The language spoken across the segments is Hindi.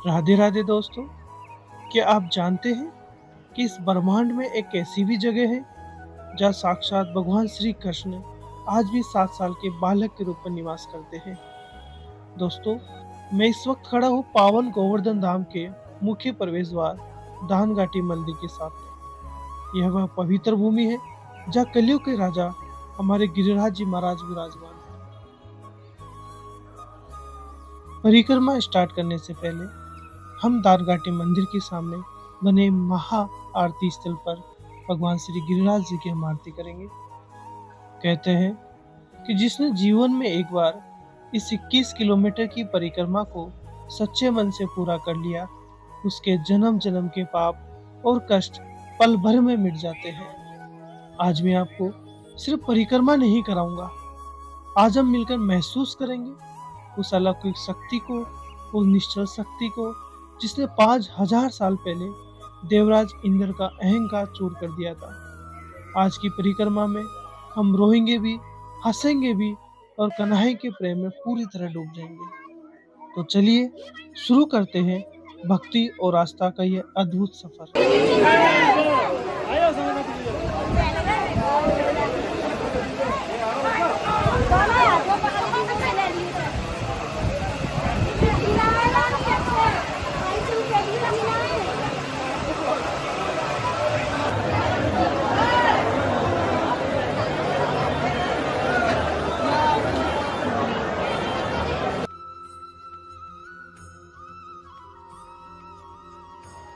राधे राधे दोस्तों। क्या आप जानते हैं कि इस ब्रह्मांड में एक ऐसी भी जगह है जहाँ साक्षात भगवान श्री कृष्ण आज भी 7 साल के बालक के रूप में निवास करते हैं। दोस्तों, मैं इस वक्त खड़ा हूँ पावन गोवर्धन धाम के मुख्य प्रवेश द्वार दानघाटी मंदिर के सामने। यह वह पवित्र भूमि है जहाँ कलयुग के राजा हमारे गिरिराज जी महाराज विराजमान हैं। परिक्रमा स्टार्ट करने से पहले हम दानघाटी मंदिर के सामने बने महा आरती स्थल पर भगवान श्री गिरिराज जी की हम आरती करेंगे। कहते हैं कि जिसने जीवन में एक बार इस 21 किलोमीटर की परिक्रमा को सच्चे मन से पूरा कर लिया, उसके जन्म जन्म के पाप और कष्ट पल भर में मिट जाते हैं। आज मैं आपको सिर्फ परिक्रमा नहीं कराऊंगा, आज हम मिलकर महसूस करेंगे उस अलौकिक शक्ति को, उस निश्चल शक्ति को जिसने 5000 साल पहले देवराज इंद्र का अहंकार चूर कर दिया था। आज की परिक्रमा में हम रोएंगे भी, हंसेंगे भी और कन्हैया के प्रेम में पूरी तरह डूब जाएंगे। तो चलिए शुरू करते हैं भक्ति और आस्था का यह अद्भुत सफर।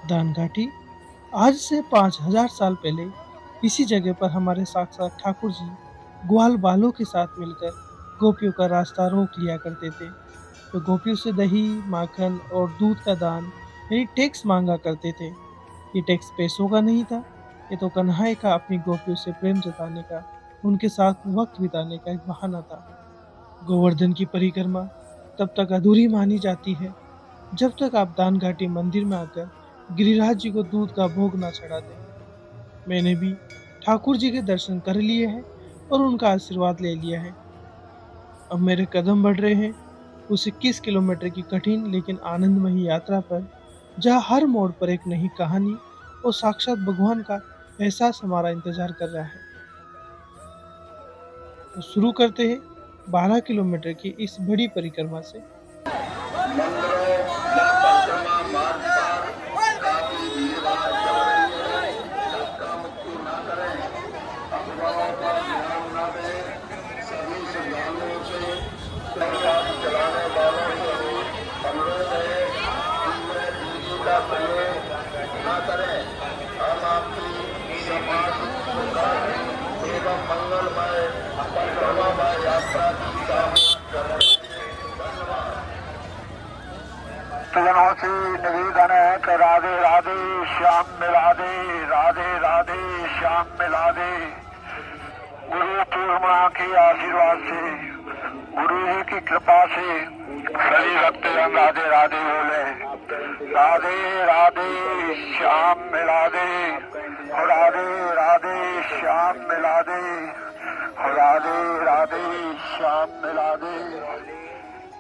दानघाटी आज से 5000 साल पहले इसी जगह पर हमारे साक्षात ठाकुर जी ग्वाल बालों के साथ मिलकर गोपियों का रास्ता रोक लिया करते थे। तो गोपियों से दही, माखन और दूध का दान यानी टैक्स मांगा करते थे। ये टैक्स पैसों का नहीं था, ये तो कन्हैया का अपनी गोपियों से प्रेम जताने का, उनके साथ वक्त बिताने का एक बहाना था। गोवर्धन की परिक्रमा तब तक अधूरी मानी जाती है जब तक आप दानघाटी मंदिर में आकर गिरिराज जी को दूध का भोग ना चढ़ा दें। मैंने भी ठाकुर जी के दर्शन कर लिए हैं और उनका आशीर्वाद ले लिया है। अब मेरे कदम बढ़ रहे हैं उस 21 किलोमीटर की कठिन लेकिन आनंदमयी यात्रा पर, जहाँ हर मोड़ पर एक नई कहानी और साक्षात भगवान का एहसास हमारा इंतजार कर रहा है। तो शुरू करते हैं 12 किलोमीटर की इस बड़ी परिक्रमा से। सज्जनों से निवेदन है कि राधे राधे श्याम मिला दे, राधे राधे श्याम मिला दे। गुरु पूर्णिमा के आशीर्वाद से, गुरु जी की कृपा से सभी भक्तजन राधे राधे बोले। राधे राधे श्याम मिला दे, राधे राधे श्याम मिला दे, राधे राधे श्याम मिला दे।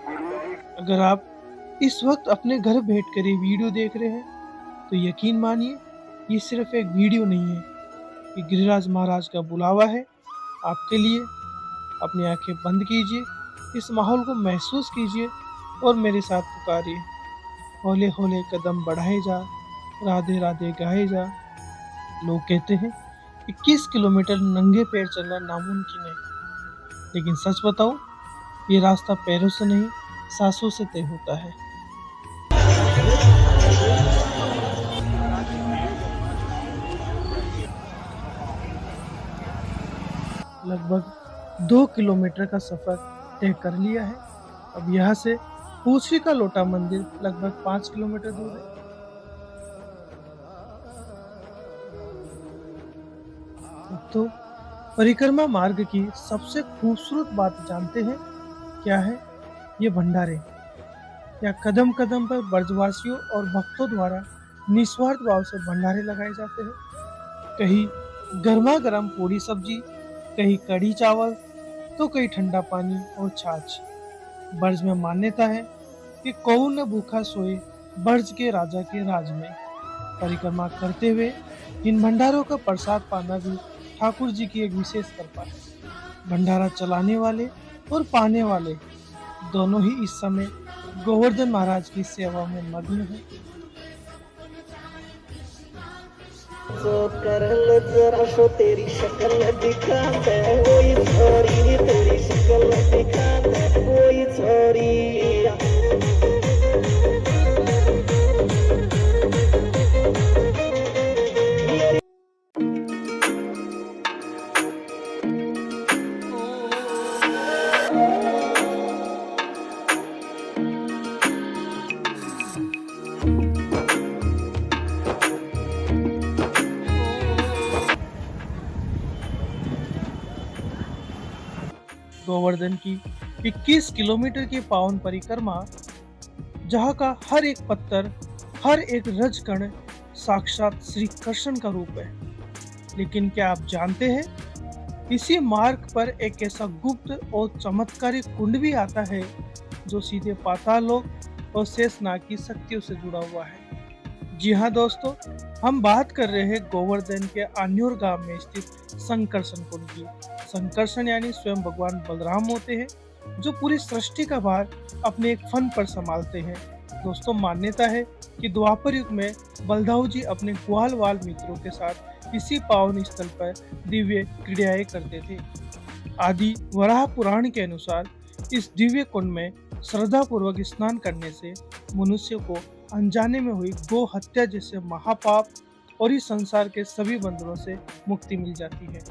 गुरु जी अगर आप इस वक्त अपने घर बैठकर ये वीडियो देख रहे हैं तो यकीन मानिए ये सिर्फ एक वीडियो नहीं है, ये गिरिराज महाराज का बुलावा है आपके लिए। अपनी आंखें बंद कीजिए, इस माहौल को महसूस कीजिए और मेरे साथ पुकारिए। हौले हौले कदम बढ़ाए जा, राधे राधे गाए जा। लोग कहते हैं 21 किलोमीटर नंगे पैर चलना नामुमकिन है, लेकिन सच बताऊं, ये रास्ता पैरों से नहीं सांसों से तय होता है। लगभग 2 किलोमीटर का सफर तय कर लिया है। अब यहाँ से पूछी का लोटा मंदिर लगभग 5 किलोमीटर दूर है। तो परिक्रमा मार्ग की सबसे खूबसूरत बात जानते हैं क्या है? ये भंडारे, या कदम कदम पर ब्रजवासियों और भक्तों द्वारा निस्वार्थ भाव से भंडारे लगाए जाते हैं। कहीं गर्मा गर्म पूरी सब्जी, कहीं कढ़ी चावल, तो कहीं ठंडा पानी और छाछ। ब्रज में मान्यता है कि कौन न भूखा सोए, ब्रज के राजा के राज में। परिक्रमा करते हुए इन भंडारों का प्रसाद पाना भी ठाकुर जी की एक विशेष कृपा है। भंडारा चलाने वाले और पाने वाले दोनों ही इस समय गोवर्धन महाराज की सेवा में मग्न हैं। जो करल जरा शो तेरी शक्ल दिखा दे वही छोरी तेरी शक्ल दिखा दे वही छोरी। गोवर्धन की 21 किलोमीटर की पावन परिक्रमा, जहाँ का हर एक पत्थर, हर एक रजकण साक्षात श्री कृष्ण का रूप है। लेकिन क्या आप जानते हैं, इसी मार्ग पर एक ऐसा गुप्त और चमत्कारी कुंड भी आता है जो सीधे पाताल लोक और शेषनाग की शक्तियों से जुड़ा हुआ है। जी हाँ दोस्तों, हम बात कर रहे हैं गोवर्धन के आन्योर गांव में स्थित संकर्षण कुंड की। संकर्षण यानी स्वयं भगवान बलराम होते हैं, जो पूरी सृष्टि का भार अपने एक फन पर संभालते हैं। दोस्तों, मान्यता है कि द्वापर युग में बलदाऊ जी अपने ग्वाल वाल मित्रों के साथ इसी पावन स्थल पर दिव्य क्रीड़ाएं करते थे। आदि वराह पुराण के अनुसार इस दिव्य कुंड में श्रद्धा पूर्वक स्नान करने से मनुष्य को अनजाने में हुई गो हत्या जैसे महापाप और इस संसार के सभी बंधनों से मुक्ति मिल जाती है।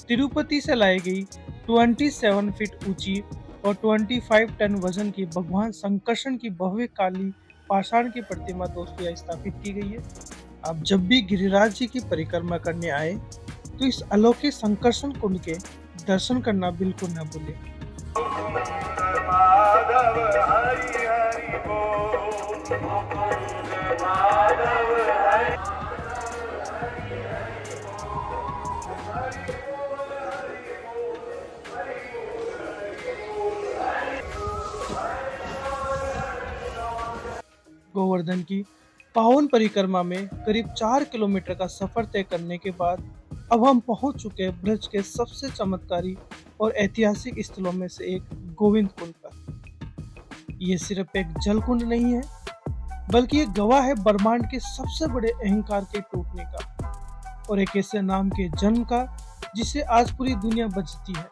तिरुपति से लाई गई 27 फीट ऊंची और 25 टन वजन की भगवान संकर्षण की भव्य काली पाषाण की प्रतिमा दोस्तों यहाँ स्थापित की गई है। आप जब भी गिरिराज जी की परिक्रमा करने आए तो इस अलौकिक संकर्षण कुंड के दर्शन करना बिल्कुल न भूलें। गोवर्धन की पावन परिक्रमा में करीब 4 किलोमीटर का सफर तय करने के बाद अब हम पहुंच चुके हैं ब्रज के सबसे चमत्कारी और ऐतिहासिक स्थलों में से एक गोविंद कुंड पर। ये सिर्फ एक जल कुंड नहीं है, बल्कि ये गवाह है ब्रह्मांड के सबसे बड़े अहंकार के टूटने का और एक ऐसे नाम के जन्म का जिसे आज पूरी दुनिया बचती है।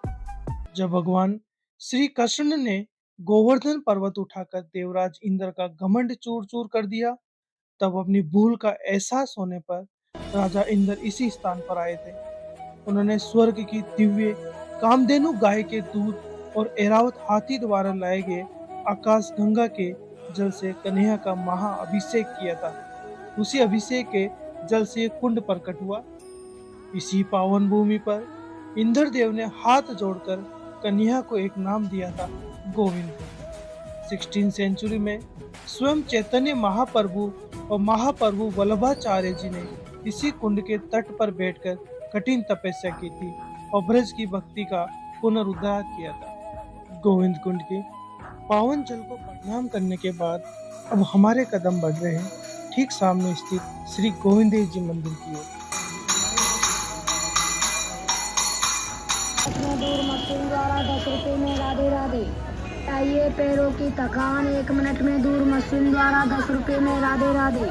जब भगवान श्री कृष्ण ने गोवर्धन पर्वत उठाकर देवराज इंद्र का घमंड चूर चूर कर दिया, तब अपनी भूल का एहसास होने पर राजा इंद्र इसी स्थान पर आए थे। उन्होंने स्वर्ग की दिव्य कामधेनु गाय के दूध और ऐरावत हाथी द्वारा लाए गए आकाश गंगा के जल से कन्हैया का महा अभिषेक किया था। उसी अभिषेक के जल से कुंड प्रकट हुआ। इसी पावन भूमि पर इंद्रदेव ने हाथ जोड़कर कन्हैया को एक नाम दिया था, गोविंद। 16वीं सेंचुरी में स्वयं चैतन्य महाप्रभु और महाप्रभु वल्लभाचार्य जी ने इसी कुंड के तट पर बैठकर कठिन तपस्या की थी और ब्रज की भक्ति का पुनरुद्धार किया था। गोविंद कुंड के पावन जल को प्रणाम करने के बाद अब हमारे कदम बढ़ रहे हैं ठीक सामने स्थित श्री गोविंद देव जी मंदिर की ओर। दूर मशीन द्वारा 10 रुपए में राधे राधे। आइए पैरों की थकान 1 मिनट में दूर मशीन द्वारा 10 रुपए में राधे राधे।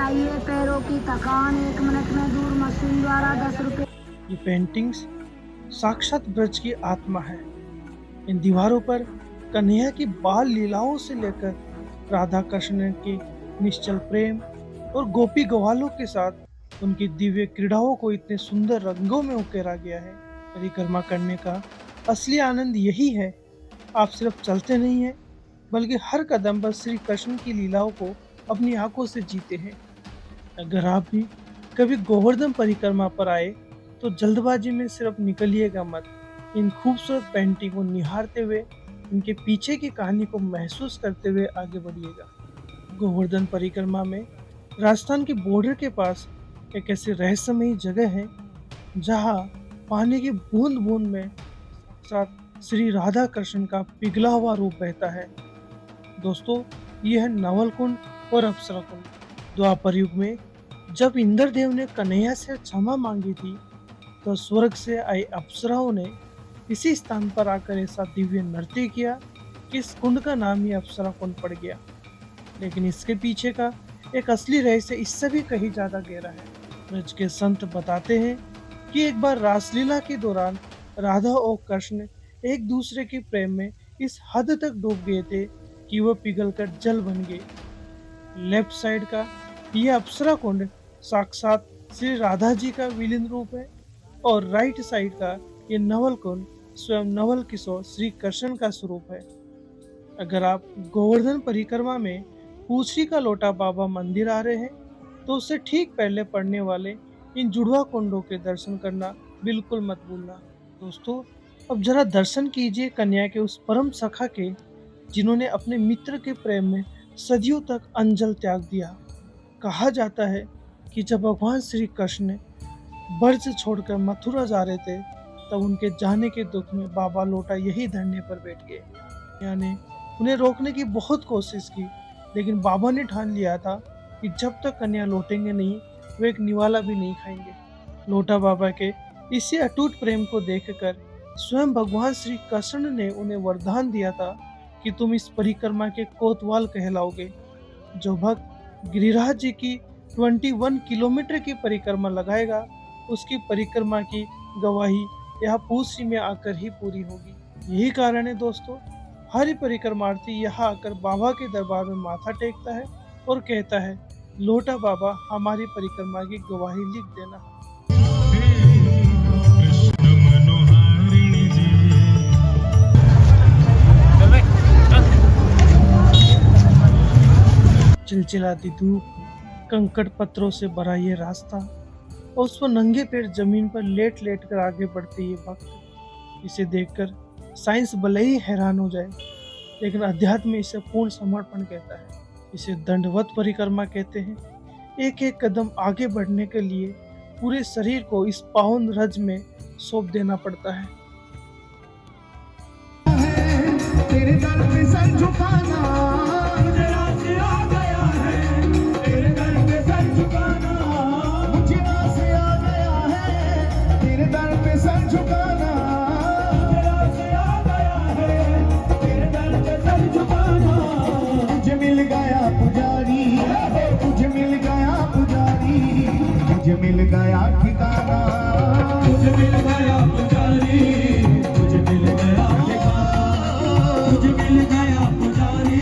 आइए पैरों की थकान 1 मिनट में दूर मशीन द्वारा 10 रुपए। ये पेंटिंग्स साक्षात ब्रज की आत्मा है। इन दीवारों पर कन्हैया की बाल लीलाओं से लेकर राधा कृष्ण के निश्चल प्रेम और गोपी ग्वालों के साथ उनकी दिव्य क्रीड़ाओं को इतने सुंदर रंगों में उकेरा गया है। परिक्रमा करने का असली आनंद यही है, आप सिर्फ चलते नहीं हैं, बल्कि हर कदम पर श्री कृष्ण की लीलाओं को अपनी आंखों से जीते हैं। अगर आप भी कभी गोवर्धन परिक्रमा पर आए तो जल्दबाजी में सिर्फ निकलिएगा मत। इन खूबसूरत पेंटिंग को निहारते हुए इनके पीछे की कहानी को महसूस करते हुए आगे बढ़िएगा। गोवर्धन परिक्रमा में राजस्थान के बॉर्डर के पास एक ऐसी रहस्यमयी जगह है जहाँ पानी की बूंद बूंद में साथ श्री राधा कृष्ण का पिघला हुआ रूप बहता है। दोस्तों, यह है नवल कुंड और अप्सरा कुंड। द्वापर युग में जब इंद्रदेव ने कन्हैया से क्षमा मांगी थी, तो स्वर्ग से आई अप्सराओं ने इसी स्थान पर आकर ऐसा दिव्य नृत्य किया कि इस कुंड का नाम ही अप्सरा कुंड पड़ गया। लेकिन इसके पीछे का एक असली रहस्य इससे भी कहीं ज्यादा गहरा है। ब्रज के संत बताते हैं कि एक बार रासलीला के दौरान राधा और कृष्ण एक दूसरे के प्रेम में इस हद तक डूब गए थे कि वह पिघलकर जल बन गए। लेफ्ट साइड का यह अप्सरा कुंड साक्षात श्री राधा जी का विलीन रूप है और राइट साइड का ये नवल कुंड स्वयं नवल किशोर श्री कृष्ण का स्वरूप है। अगर आप गोवर्धन परिक्रमा में पूछरी का लोटा बाबा मंदिर आ रहे हैं, तो उससे ठीक पहले पड़ने वाले इन जुड़वा कुंडों के दर्शन करना बिल्कुल मत भूलना। दोस्तों, अब जरा दर्शन कीजिए कन्या के उस परम सखा के, जिन्होंने अपने मित्र के प्रेम में सदियों तक अंजल त्याग दिया। कहा जाता है कि जब भगवान श्री कृष्ण ब्रज छोड़कर मथुरा जा रहे थे, तब उनके जाने के दुख में बाबा लोटा यही धरने पर बैठ गए। यानी उन्हें रोकने की बहुत कोशिश की, लेकिन बाबा ने ठान लिया था कि जब तक कन्या लौटेंगे नहीं, वे एक निवाला भी नहीं खाएंगे। लोटा बाबा के इसी अटूट प्रेम को देखकर स्वयं भगवान श्री कृष्ण ने उन्हें वरदान दिया था कि तुम इस परिक्रमा के कोतवाल कहलाओगे। जो भक्त गिरिराज जी की 21 किलोमीटर की परिक्रमा लगाएगा, उसकी परिक्रमा की गवाही यहाँ पूछरी में आकर ही पूरी होगी। यही कारण है दोस्तों, हर परिक्रमार्थी यहाँ आकर बाबा के दरबार में माथा टेकता है और कहता है, लोटा बाबा हमारी परिक्रमा की गवाही लिख देना। चिलचिलाती धूप, कंकड़ पत्थरों से भरा ये रास्ता और उस पर नंगे पैर जमीन पर लेट लेट कर आगे बढ़ते ये भक्त, इसे देखकर साइंस भले ही हैरान हो जाए, लेकिन अध्यात्म इसे पूर्ण समर्पण कहता है। इसे दंडवत परिक्रमा कहते हैं। एक एक कदम आगे बढ़ने के लिए पूरे शरीर को इस पावन रज में सौंप देना पड़ता है। तेरे दर पे सर झुकाना, मुझे रास आ गया है। तेरे दर पे सर झुकाना, मुझे रास आ गया है। तेरे दर पे सर झुकाना, मुझे रास आ गया है। तेरे दर पे सर झुकाना, मुझे मिल गया पुजारी, मुझे मिल गया पुजारी, मुझे मिल गया ठिकाना, मुझे मिल गया पुजारी, मुझे मिल गया ठिकाना, मुझे मिल गया पुजारी,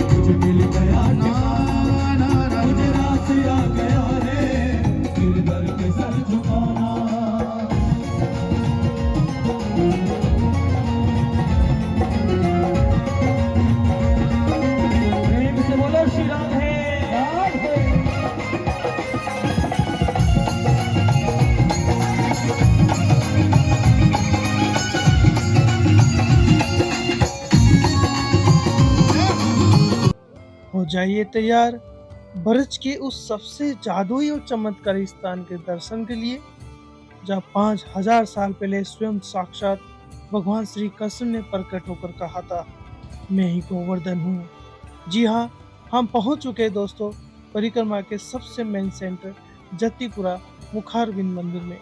मुझे मिल गया ठिकाना, मुझे रास आ गया रे, तेरे दर पे सर झुकाना। प्रेम से बोलो श्री राम है। हो जाइए तैयार ब्रज के उस सबसे जादुई और चमत्कारी स्थान के दर्शन के लिए, जहाँ 5000 साल पहले स्वयं साक्षात भगवान श्री कृष्ण ने प्रकट होकर कहा था, मैं ही गोवर्धन हूँ। जी हाँ, हम पहुँच चुके हैं दोस्तों परिक्रमा के सबसे मेन सेंटर जतिपुरा मुखारबिंद मंदिर में।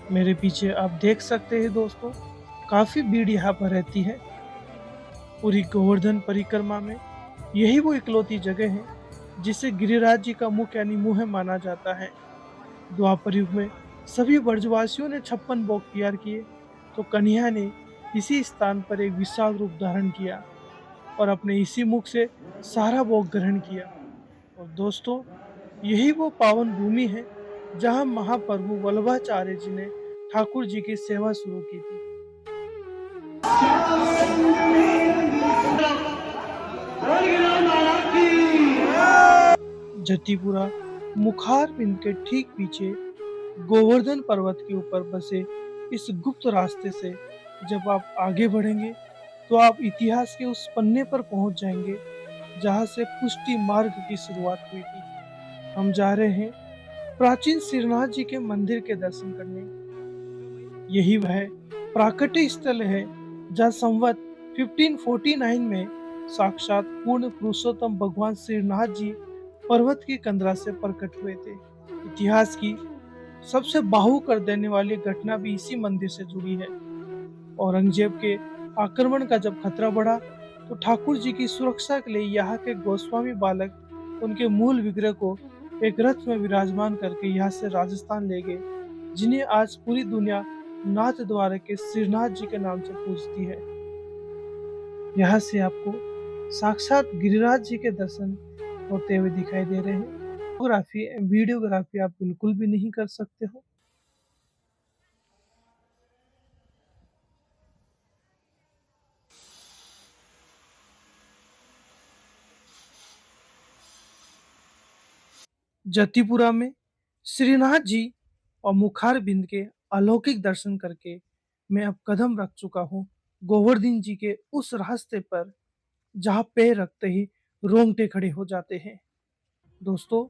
मेरे पीछे आप देख सकते हैं दोस्तों, काफी भीड़ यहाँ पर रहती है। पूरी गोवर्धन परिक्रमा में यही वो इकलौती जगह है जिसे गिरिराज जी का मुख यानी मुँह माना जाता है। द्वापर युग में सभी ब्रजवासियों ने 56 भोग तैयार किए, तो कन्हैया ने इसी स्थान पर एक विशाल रूप धारण किया और अपने इसी मुख से सारा भोग ग्रहण किया। और दोस्तों, यही वो पावन भूमि है जहाँ महाप्रभु वल्लभाचार्य जी ने ठाकुर जी की सेवा शुरू की थी। जतीपुरा मुखार बिंद के ठीक पीछे गोवर्धन पर्वत के ऊपर बसे इस गुप्त रास्ते से जब आप आगे बढ़ेंगे तो आप इतिहास के उस पन्ने पर पहुंच जाएंगे जहां से पुष्टि मार्ग की शुरुआत हुई थी। हम जा रहे हैं प्राचीन श्रीनाथ जी के मंदिर के दर्शन करने। यही वह प्राकट्य स्थल है जहाँ संवत 1549 में साक्षात पूर्ण पुरुषोत्तम भगवान श्रीनाथ जी पर्वत की कंदरा से प्रकट हुए थे। इतिहास की सबसे बाहु कर देने वाली घटना भी इसी मंदिर से जुड़ी है। औरंगजेब के आक्रमण का जब खतरा बढ़ा तो ठाकुर जी की सुरक्षा के लिए यहाँ के गोस्वामी बालक उनके मूल विग्रह को एक रथ में विराजमान करके यहाँ से राजस्थान ले गए, जिन्हें आज पूरी दुनिया नाथ द्वारा के श्रीनाथ जी के नाम से पूजती है। यहाँ से आपको साक्षात गिरिराज जी के दर्शन होते हुए दिखाई दे रहे हैं। वीडियोग्राफी आप बिल्कुल भी नहीं कर सकते हो। जतीपुरा में श्रीनाथ जी और मुखार बिंद के अलौकिक दर्शन करके मैं अब कदम रख चुका हूँ गोवर्धन जी के उस रास्ते पर जहाँ पैर रखते ही रोंगटे खड़े हो जाते हैं। दोस्तों,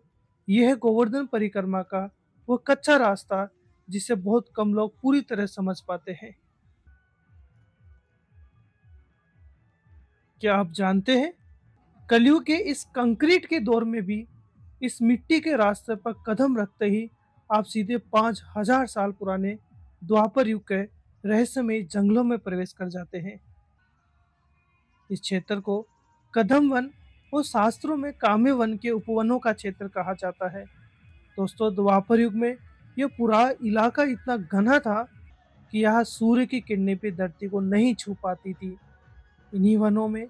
यह है गोवर्धन परिक्रमा का वो कच्चा रास्ता जिसे बहुत कम लोग पूरी तरह समझ पाते हैं। क्या आप जानते हैं, कलयुग के इस कंक्रीट के दौर में भी इस मिट्टी के रास्ते पर कदम रखते ही आप सीधे 5000 साल पुराने द्वापर युग के रहस्यमय जंगलों में प्रवेश कर जाते हैं। इस क्षेत्र को कदम वन और शास्त्रों में काम्य वन के उपवनों का क्षेत्र कहा जाता है। दोस्तों, द्वापर युग में यह पूरा इलाका इतना घना था कि यहाँ सूर्य की किरणें भी धरती को नहीं छू पाती थी। इन्हीं वनों में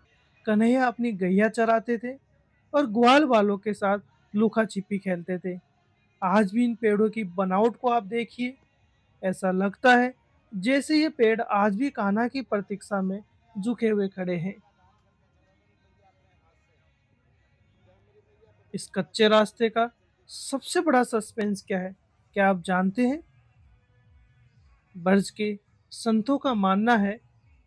कन्हैया अपनी गैया चराते थे और ग्वाल वालों के साथ लुका छिपी खेलते थे। आज भी इन पेड़ों की बनावट को आप देखिए, ऐसा लगता है जैसे ये पेड़ आज भी कान्हा की प्रतीक्षा में झुके हुए खड़े हैं। इस कच्चे रास्ते का सबसे बड़ा सस्पेंस क्या है, क्या आप जानते हैं? ब्रज के संतों का मानना है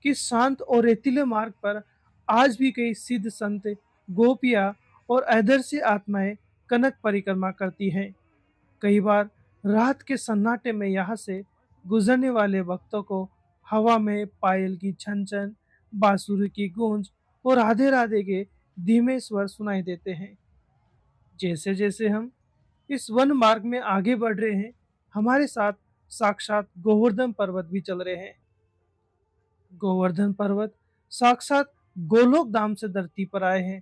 कि शांत और रेतीले मार्ग पर आज भी कई सिद्ध संत, गोपियां और आदर्शी आत्माएं कनक परिक्रमा करती हैं। कई बार रात के सन्नाटे में यहाँ से गुजरने वाले भक्तों को हवा में पायल की छन छन, बांसुरी की गूंज और राधे राधे के धीमे स्वर सुनाई देते हैं। जैसे जैसे हम इस वन मार्ग में आगे बढ़ रहे हैं, हमारे साथ साक्षात गोवर्धन पर्वत भी चल रहे हैं। गोवर्धन पर्वत साक्षात गोलोक धाम से धरती पर आए हैं।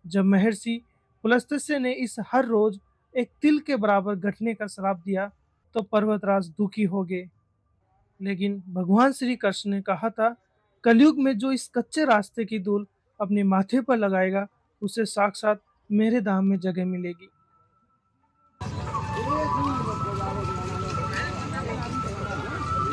जब महर्षि पुलस्त्य ने इस हर रोज एक तिल के बराबर घटने का श्राप दिया तो पर्वतराज दुखी हो गए। लेकिन भगवान श्री कृष्ण ने कहा था, कलयुग में जो इस कच्चे रास्ते की धूल अपने माथे पर लगाएगा उसे साक्षात मेरे धाम में जगह मिलेगी।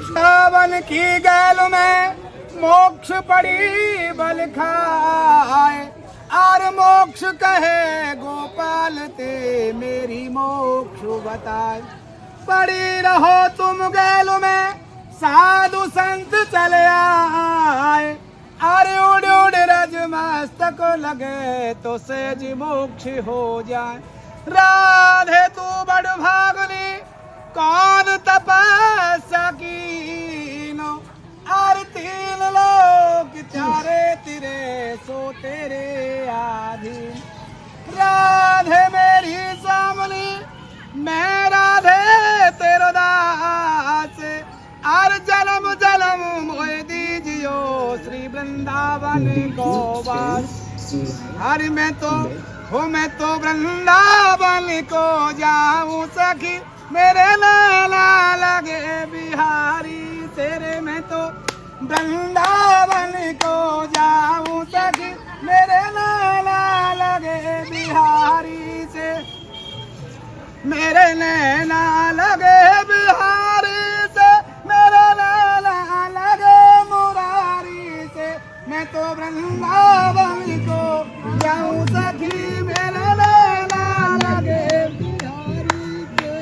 सावन की गैल में मोक्ष पड़ी बल खाए, और मोक्ष कहे गोपाल ते मेरी मोक्ष बताए। पड़ी रहो तुम गैल में साधु संत चले आए, अरे उड़ उड़ रज मस्तक लगे तो सेज मोक्ष हो जाए। राधे तू बड़ भागनी कौन तपस्या कीनो, और तीन लोग चारे तेरे सो तेरे आधीन। राधे मेरी सामनी मैं राधे तेरो दास, और जन्म जन्म मोए दीजियो श्री वृंदावन को वास। हरि मैं तो वृंदावन को जाऊं सखी, मेरे लाला लगे बिहारी तेरे में तो वृंदावन को जाऊं सखी मेरे लाला लगे बिहारी से मेरे नैना लगे बिहारी से मेरे लाला लगे मुरारी से मैं तो वृंदावन को जाऊं सखी मेरे लाला लगे बिहारी से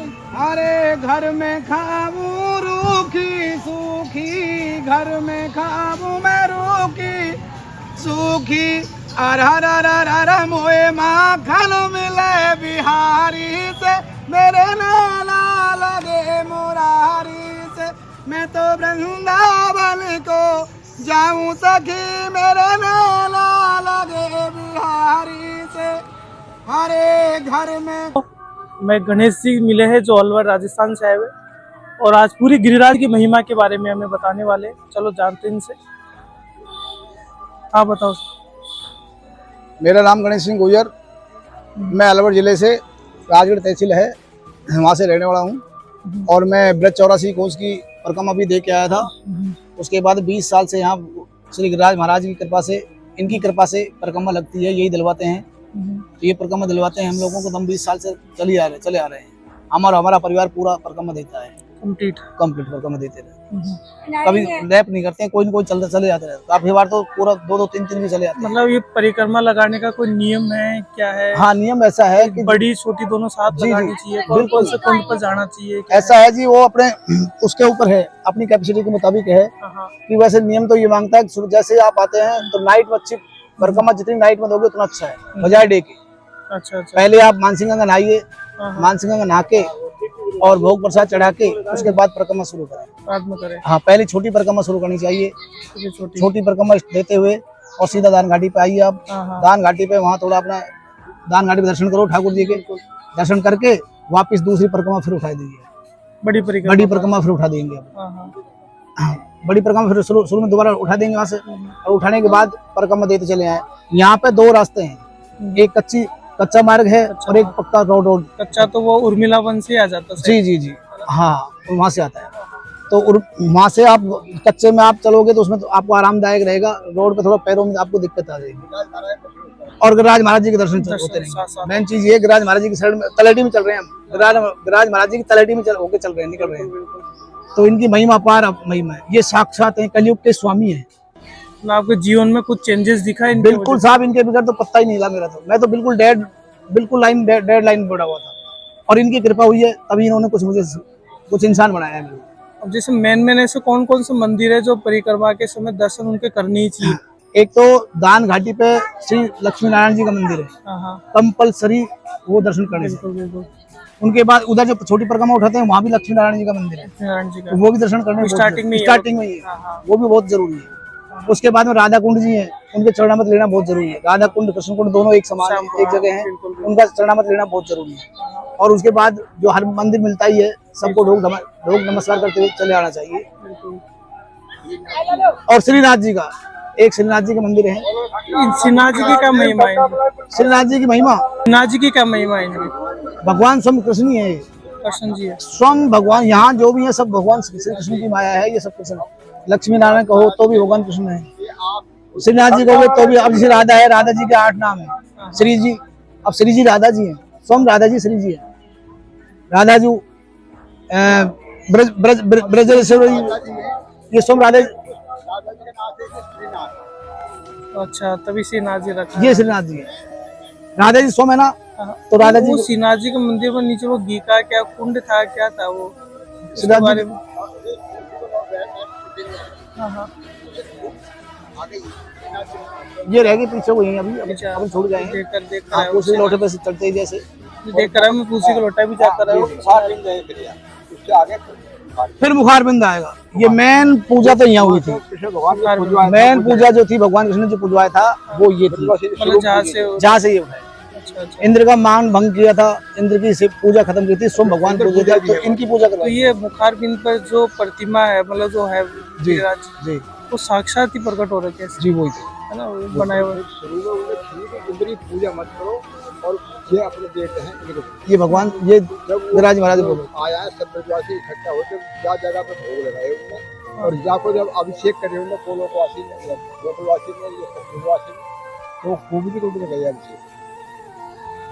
अरे घर में खाऊं रूखी सूखी घर में खाऊं मैं रूखी सूखी अरे मोए माखन मिले बिहारी से मेरे नाला लगे मुरारी से मैं तो वृंदावन को जाऊं सखी मेरे नाला लगे बिहारी से हरे घर में। मैं गणेश जी मिले हैं जो अलवर राजस्थान से आए हुए और आज पूरी गिरिराज की महिमा के बारे में हमें बताने वाले हैं। चलो जानते हैं इनसे। आप बताओ। मेरा नाम गणेश सिंह गुजर, मैं अलवर ज़िले से राजगढ़ तहसील है वहाँ से रहने वाला हूँ और मैं ब्रज 84 कोस की परिक्रमा भी दे के आया था। उसके बाद 20 साल से यहाँ श्री गिरिराज महाराज की कृपा से इनकी कृपा से परिक्रमा लगती है, यही दिलवाते हैं। तो ये परिक्रमा दिलवाते हैं हम लोगों को, तो हम 20 साल से चले आ रहे हैं। हमारा परिवार पूरा परिक्रमा देता है, कंप्लीट परिक्रमा देते रहे, कभी लैप नहीं करते हैं। कोई न कोई चले जाते रहे, काफी बार तो पूरा 2-2, 3-3 भी चले जाते हैं। मतलब ये परिक्रमा लगाने का कोई नियम है क्या है? हाँ, नियम ऐसा है कि बड़ी छोटी दोनों साथ लगानी चाहिए, कौन से कुंड पर जाना चाहिए? ऐसा है जी, वो अपने उसके ऊपर है, अपनी कैपेसिटी के मुताबिक है कि वैसे नियम तो ये मांगता है कि जैसे आप आते हैं तो नाइट में अच्छी परिक्रमा जितनी नाइट में दोगे उतना अच्छा है बजाय डे के। अच्छा। पहले आप मानसिंह गंगा नहाइए, मानसिंह गंगा नहा के और भोग प्रसाद चढ़ा के उसके बाद परिक्रमा शुरू करें। हाँ, पहले छोटी परिक्रमा शुरू करनी चाहिए। छोटी परिक्रमा देते हुए और सीधा दान घाटी पे आइए आप। दान घाटी पे वहाँ थोड़ा अपना दान घाटी पे दर्शन करो ठाकुर जी के, दर्शन करके वापस दूसरी परिक्रमा फिर उठा दीजिए। बड़ी परिक्रमा फिर उठा देंगे। बड़ी परिक्रमा फिर शुरू में दोबारा उठा देंगे वहाँ से, और उठाने के बाद परिक्रमा देते चले आए। यहाँ पे 2 रास्ते हैं, एक कच्चा मार्ग है और एक पक्का रोड। कच्चा तो वो उर्मिला वन से आ जाता है। जी, हाँ, वहाँ से आता है। तो वहाँ से आप कच्चे में आप चलोगे तो उसमें तो आपको आरामदायक रहेगा, रोड पे थोड़ा पैरों में आपको दिक्कत आ जाएगी। और गिरिराज महाराज जी के दर्शन होते रहेंगे। मेन चीज ये, गिरिराज महाराज जी की साइड में तलहटी में चल रहे हैं हम, गिरिराज महाराज जी की तलहटी में होके चल रहे हैं, निकल रहे हैं। तो इनकी महिमा अपार महिमा है। ये साक्षात है, कलयुग के स्वामी है। आपके जीवन में कुछ चेंजेस दिखा है? बिल्कुल साहब, इनके बगैर तो पत्ता ही नहीं था मेरा। तो मैं तो बिल्कुल डेड लाइन पड़ा हुआ था, और इनकी कृपा हुई है तभी इन्होंने कुछ इंसान बनाया है। अब जैसे मेन ऐसे कौन से मंदिर है जो परिक्रमा के समय दर्शन उनके करनी ही चाहिए? एक तो दान घाटी पे श्री लक्ष्मी नारायण जी का मंदिर है, कंपलसरी वो दर्शन करने। बिल्कुल। उनके बाद उधर जो छोटी परिक्रमा उठाते हैं वहाँ भी लक्ष्मी नारायण जी का मंदिर है, वो भी दर्शन करने स्टार्टिंग में ही है, वो भी बहुत जरूरी है। उसके बाद में राधा कुंड जी हैं, उनके चरणामृत लेना बहुत जरूरी है। राधा कुंड कृष्ण कुंड दोनों एक समान है, एक जगह है, उनका चरणामृत लेना बहुत जरूरी है। और उसके बाद जो हर मंदिर मिलता ही है, सबको ढोक नमस्कार करते हुए चले आना चाहिए। और श्रीनाथ जी का श्रीनाथ जी का मंदिर है। श्रीनाथ जी की क्या महिमा है? श्रीनाथ जी की महिमा, श्रीनाथ जी की क्या महिमा है? भगवान स्वयं कृष्ण ही है, कृष्ण जी है स्वयं भगवान। यहाँ जो भी है सब भगवान श्री कृष्ण की माया है, ये सब कृष्ण। लक्ष्मी नारायण कहो तो भी भगवान कृष्ण है, श्रीनाथ जी कहोगे तो भी। अब जैसे राधा है, राधा जी के 8 नाम है। श्री जी, अब श्री जी राधा जी है, स्वयं राधा जी श्री जी है। राधा जी ब्रजेश्वर, ये स्वयं राधा। अच्छा, तभी श्रीनाथ जी रखा। ये श्रीनाथ जी है, राधा जी स्वयं है ना। तो राधा जी श्रीनाथ जी के मंदिर पर नीचे वो घी का क्या कुंड था, क्या था वो? श्रीनाथ जी ये रहेगी पीछे, वही अभी छोड़ गए हैं। उसी लोटे पे से चलते ही जैसे देख कर मैं उसी का लोटा भी जाता रहा हूँ। फिर मुखारबिंद आएगा। ये मेन पूजा तो यहाँ हुई थी, मेन पूजा जो थी भगवान कृष्ण जी पूजवाया था वो ये थी, जहाँ से ये उठाया। इंद्र का मान भंग किया था, इंद्र की पूजा खत्म की थी, स्वयं भगवान पूजे थे, तो इनकी पूजा करवाई। तो ये मुखारबिंद पर जो प्रतिमा है, मतलब जो है जी, वो साक्षात ही प्रकट हो रखे हैं। जी, वही है ना, बनाए हुए। पूजा मत करो और ये अपने देते हैं इनको। ये भगवान ये गिरिराज महाराज बोलो। आया है सब ब्रजवासी इकट्ठा होकर जा जगह पर भोग लगाए उन्होंने, और जाको जब अभिषेक करे उन्होंने पोलो को वासी ने, गोकुलवासी ने, ये ब्रजवासी ने, तो खूब भी उन्होंने गया अभिषेक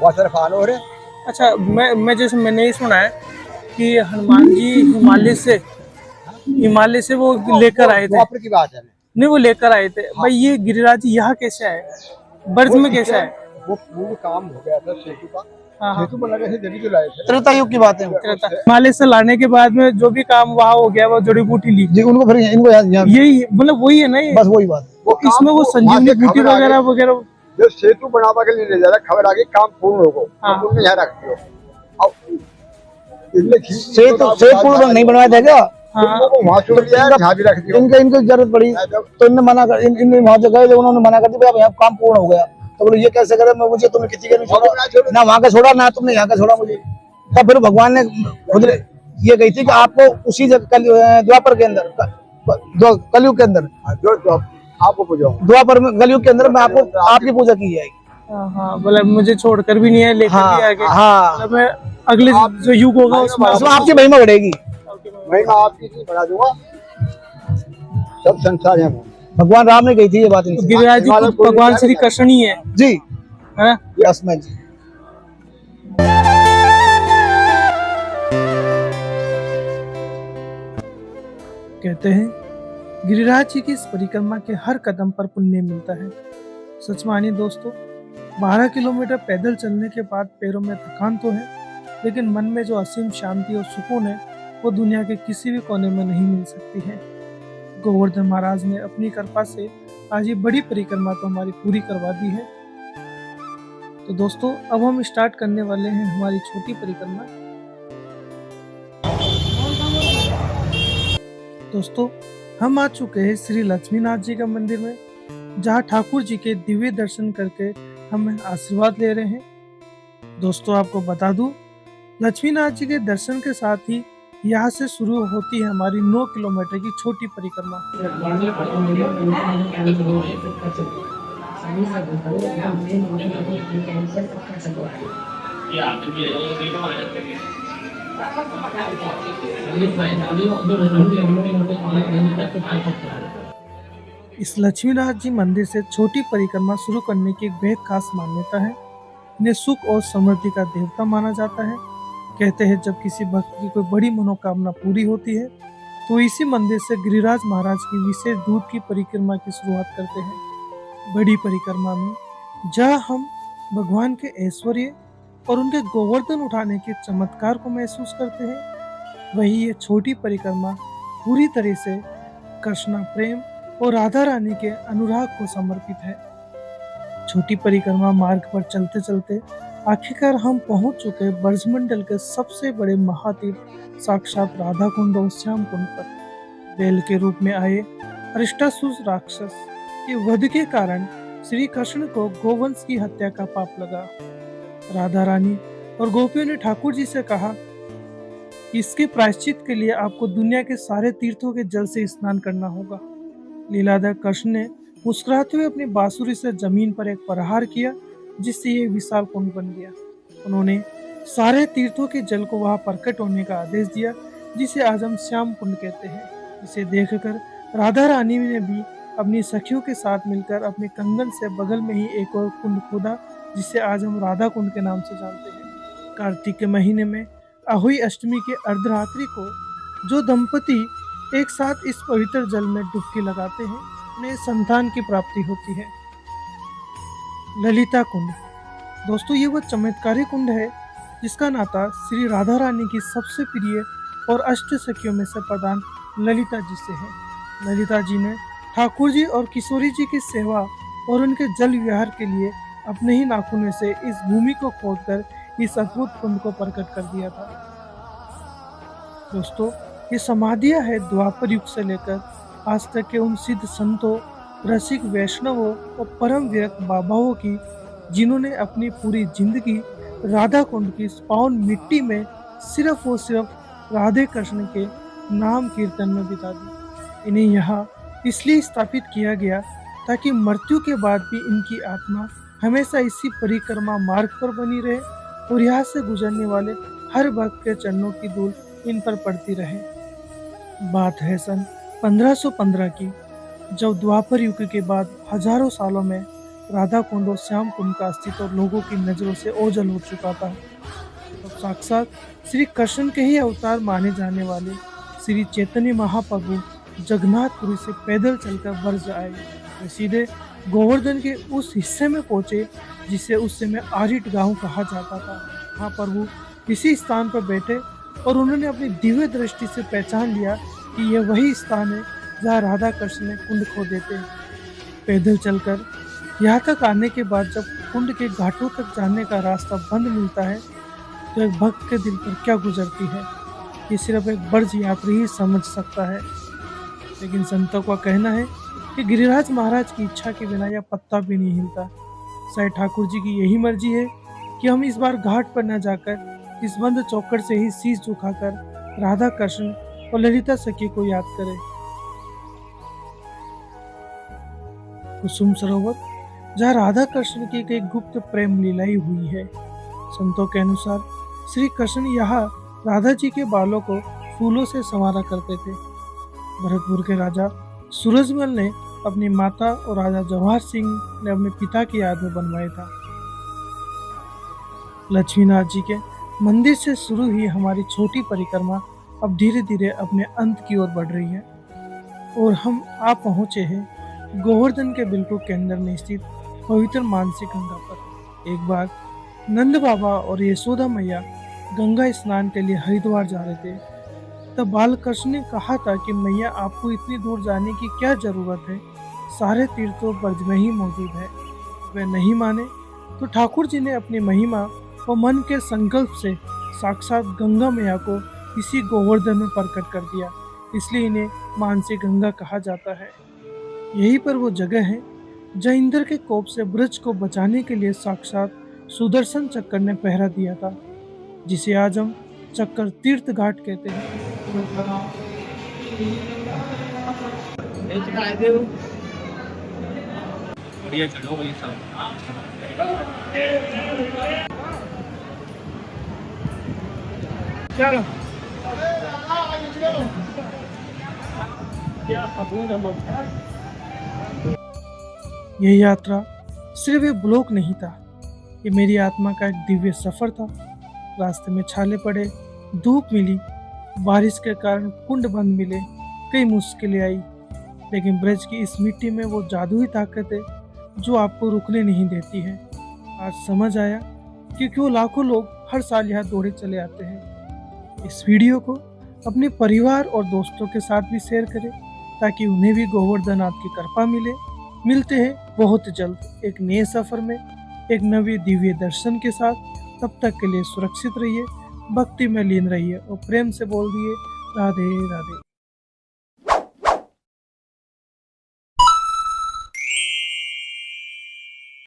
बहुत सारे फान हो रहे। अच्छा, मैं जैसे मैंने ये सुना है कि हनुमान जी हिमालय से वो लेकर आए थे। द्वापर की बात है, नहीं, वो लेकर आए थे। भाई ये गिरिराज जी यहाँ कैसे आए, ब्रज में कैसे आए? वो पूर्ण काम हो गया था सेतु का, हाँ, हाँ। सेतु बना के जल्दी जो लाए थे। त्रेता युग की बात है। हिमालय से लाने के बाद में जो भी काम वहाँ हो गया, वो जड़ी बूटी ली जी, उनको फिर इनको यही मतलब वही है ना ये? बस वही बात है। वो इसमें वो संजीवनी बूटी वगैरह जो सेतु बनावा के लिए ले जा रहा, खबर आ गई काम पूर्ण हो गो, हाँ। तुमने यहाँ रख दियो। सेतु नहीं बनवाया था क्या? हाँ। वहाँ छोड़ दिया, यहाँ भी रख दियो। इनको जरूरत पड़ी तो इनने मना कर, इन वहाँ से गए, उन्होंने मना कर दिया, यहाँ काम पूर्ण हो गया। तो बोले ये कैसे करे, मैं मुझे तुमने किसी का नहीं छोड़ा, ना वहाँ का छोड़ा ना तुमने यहाँ का छोड़ा मुझे। तब फिर भगवान ने खुद ये कही थी कि आपको उसी जगह द्वापर के अंदर, कलयुग के अंदर, जो आपको पूजो द्वापर में कलयुग के अंदर मैं आपको आपकी पूजा की जाएगी। हाँ, बोले मुझे छोड़कर भी नहीं है, लेकर भी आगे। हाँ, मतलब मैं अगले जो युग होगा उसमें आपकी महिमा बढ़ेगी। महिमा आपकी नहीं बढ़ा दूंगा, सब संसार है। भगवान राम ने कही थी ये बात इनसे। गिरिराज जी खुद भगवान श्री कृष्ण ही है जी, है? यस मैं जी। कहते हैं गिरिराज जी की इस परिक्रमा के हर कदम पर पुण्य मिलता है। सच मानिए दोस्तों, 12 किलोमीटर पैदल चलने के बाद पैरों में थकान तो है, लेकिन मन में जो असीम शांति और सुकून है वो दुनिया के किसी भी कोने में नहीं मिल सकती है। गोवर्धन महाराज ने अपनी कृपा से आज ये बड़ी परिक्रमा तो हमारी पूरी करवा दी है। तो दोस्तों, अब हम स्टार्ट करने वाले हैं हमारी छोटी परिक्रमा। दोस्तों, हम आ चुके हैं श्री लक्ष्मीनाथ जी का मंदिर में, जहां ठाकुर जी के दिव्य दर्शन करके हम आशीर्वाद ले रहे हैं। दोस्तों, आपको बता दूं, लक्ष्मीनाथ जी के दर्शन के साथ ही यहाँ से शुरू होती है हमारी 9 किलोमीटर की छोटी परिक्रमा। इस लक्ष्मीनाथ जी मंदिर से छोटी परिक्रमा शुरू करने की एक बेहद खास मान्यता है। इन्हें सुख और समृद्धि का देवता माना जाता है। कहते हैं जब किसी भक्त की कोई बड़ी मनोकामना पूरी होती है तो इसी मंदिर से गिरिराज महाराज की विशेष दूध की परिक्रमा की शुरुआत करते हैं। बड़ी परिक्रमा में जहाँ हम भगवान के ऐश्वर्य और उनके गोवर्धन उठाने के चमत्कार को महसूस करते हैं, वही ये छोटी परिक्रमा पूरी तरह से कृष्णा प्रेम और राधा रानी के अनुराग को समर्पित है। छोटी परिक्रमा मार्ग पर चलते चलते आखिरकार हम पहुंच चुके ब्रजमंडल के सबसे बड़े महातीर्थ साक्षात राधा कुंड और श्याम कुंड पर। बैल के रूप में आए अरिष्टासुर राक्षस के वध के कारण श्री कृष्ण को गोवंश की हत्या का पाप लगा। राधा रानी और गोपियों ने ठाकुर जी से कहा कि इसके प्रायश्चित के लिए आपको दुनिया के सारे तीर्थों के जल से स्नान करना होगा। लीलाधर कृष्ण ने मुस्कुराते हुए अपनी बांसुरी से जमीन पर एक प्रहार किया, जिससे ये विशाल कुंड बन गया। उन्होंने सारे तीर्थों के जल को वहां प्रकट होने का आदेश दिया, जिसे आज हम श्याम कुंड कहते हैं। इसे देखकर राधा रानी ने भी अपनी सखियों के साथ मिलकर अपने कंगन से बगल में ही एक और कुंड खोदा, जिसे आज हम राधा कुंड के नाम से जानते हैं। कार्तिक के महीने में अहोई अष्टमी के अर्धरात्रि को जो दंपति एक साथ इस पवित्र जल में डुबकी लगाते हैं, उन्हें संतान की प्राप्ति होती है। ललिता कुंड, दोस्तों ये वह चमत्कारी कुंड है जिसका नाता श्री राधा रानी की सबसे प्रिय और अष्ट सखियों में से प्रधान ललिता जी से है। ललिता जी ने ठाकुर जी और किशोरी जी की सेवा और उनके जल विहार के लिए अपने ही नाखूनों से इस भूमि को खोदकर इस अद्भुत कुंड को प्रकट कर दिया था। दोस्तों, ये समाधियां है द्वापर युग से लेकर आज तक के उन सिद्ध संतों, रसिक वैष्णवों और परम विरक्त बाबाओं की, जिन्होंने अपनी पूरी जिंदगी राधा कुंड की इस पावन मिट्टी में सिर्फ और सिर्फ राधे कृष्ण के नाम कीर्तन में बिता दी। इन्हें यहाँ इसलिए स्थापित किया गया ताकि मृत्यु के बाद भी इनकी आत्मा हमेशा इसी परिक्रमा मार्ग पर बनी रहे और यहाँ से गुजरने वाले हर भक्त के चरणों की धूल इन पर पड़ती रहे। बात है सन 1515 की, जब द्वापर युग के बाद हजारों सालों में राधा कुंड और श्याम कुंड का अस्तित्व लोगों की नजरों से ओझल हो चुका था। तब साक्षात श्री कृष्ण के ही अवतार माने जाने वाले श्री चैतन्य महाप्रभु जगन्नाथपुरी से पैदल चलकर ब्रज आए। वे सीधे गोवर्धन के उस हिस्से में पहुंचे जिसे उस समय आरिट गांव कहा जाता था। हाँ, प्रभु इसी स्थान पर बैठे और उन्होंने अपनी दिव्य दृष्टि से पहचान लिया कि यह वही स्थान है जहाँ राधा कृष्ण ने कुंड खो देते। पैदल चलकर यहाँ तक आने के बाद जब कुंड के घाटों तक जाने का रास्ता बंद मिलता है तो एक भक्त के दिल पर क्या गुजरती है, ये सिर्फ एक ब्रज यात्री ही समझ सकता है। लेकिन संतों का कहना है कि गिरिराज महाराज की इच्छा के बिना यह पत्ता भी नहीं हिलता। शायद ठाकुर जी की यही मर्जी है कि हम इस बार घाट पर न जाकर इस बंद चौकड़ से ही शीश झुकाकर राधा कृष्ण और ललिता सखी को याद करें। कुसुम सरोवर, जहाँ राधा कृष्ण की एक गुप्त प्रेम लीलाई हुई है। संतों के अनुसार श्री कृष्ण यहाँ राधा जी के बालों को फूलों से संवारा करते थे। भरतपुर के राजा सूरजमल ने अपनी माता और राजा जवाहर सिंह ने अपने पिता की याद में बनवाया था। लक्ष्मीनाथ जी के मंदिर से शुरू हुई हमारी छोटी परिक्रमा अब धीरे धीरे अपने अंत की ओर बढ़ रही है और हम आ पहुंचे हैं गोवर्धन के बिल्कुल केंद्र में स्थित पवित्र मानसी गंगा पर। एक बार नंद बाबा और यशोदा मैया गंगा स्नान के लिए हरिद्वार जा रहे थे। तब बालकृष्ण ने कहा था कि मैया आपको इतनी दूर जाने की क्या जरूरत है, सारे तीर्थों ब्रज में ही मौजूद है। वे नहीं माने तो ठाकुर जी ने अपनी महिमा और मन के संकल्प से साक्षात गंगा मैया को इसी गोवर्धन में प्रकट कर दिया, इसलिए इन्हें मानसी गंगा कहा जाता है। यही पर वो जगह है जहाँ इंद्र के कोप से ब्रज को बचाने के लिए साक्षात सुदर्शन चक्कर ने पहरा दिया था, जिसे आज हम चक्कर तीर्थ घाट कहते हैं। चलो यह यात्रा सिर्फ एक ब्लॉक नहीं था, ये मेरी आत्मा का एक दिव्य सफर था। रास्ते में छाले पड़े, धूप मिली, बारिश के कारण कुंड बंद मिले, कई मुश्किलें आई, लेकिन ब्रज की इस मिट्टी में वो जादुई ताकत है जो आपको रुकने नहीं देती है। आज समझ आया कि क्यों लाखों लोग हर साल यहाँ दौड़े चले आते हैं। इस वीडियो को अपने परिवार और दोस्तों के साथ भी शेयर करें ताकि उन्हें भी गोवर्धननाथ की कृपा मिले। मिलते हैं बहुत जल्द एक नए सफर में, एक नवे दिव्य दर्शन के साथ। तब तक के लिए सुरक्षित रहिए, भक्ति में लीन रहिए और प्रेम से बोल दिए राधे राधे।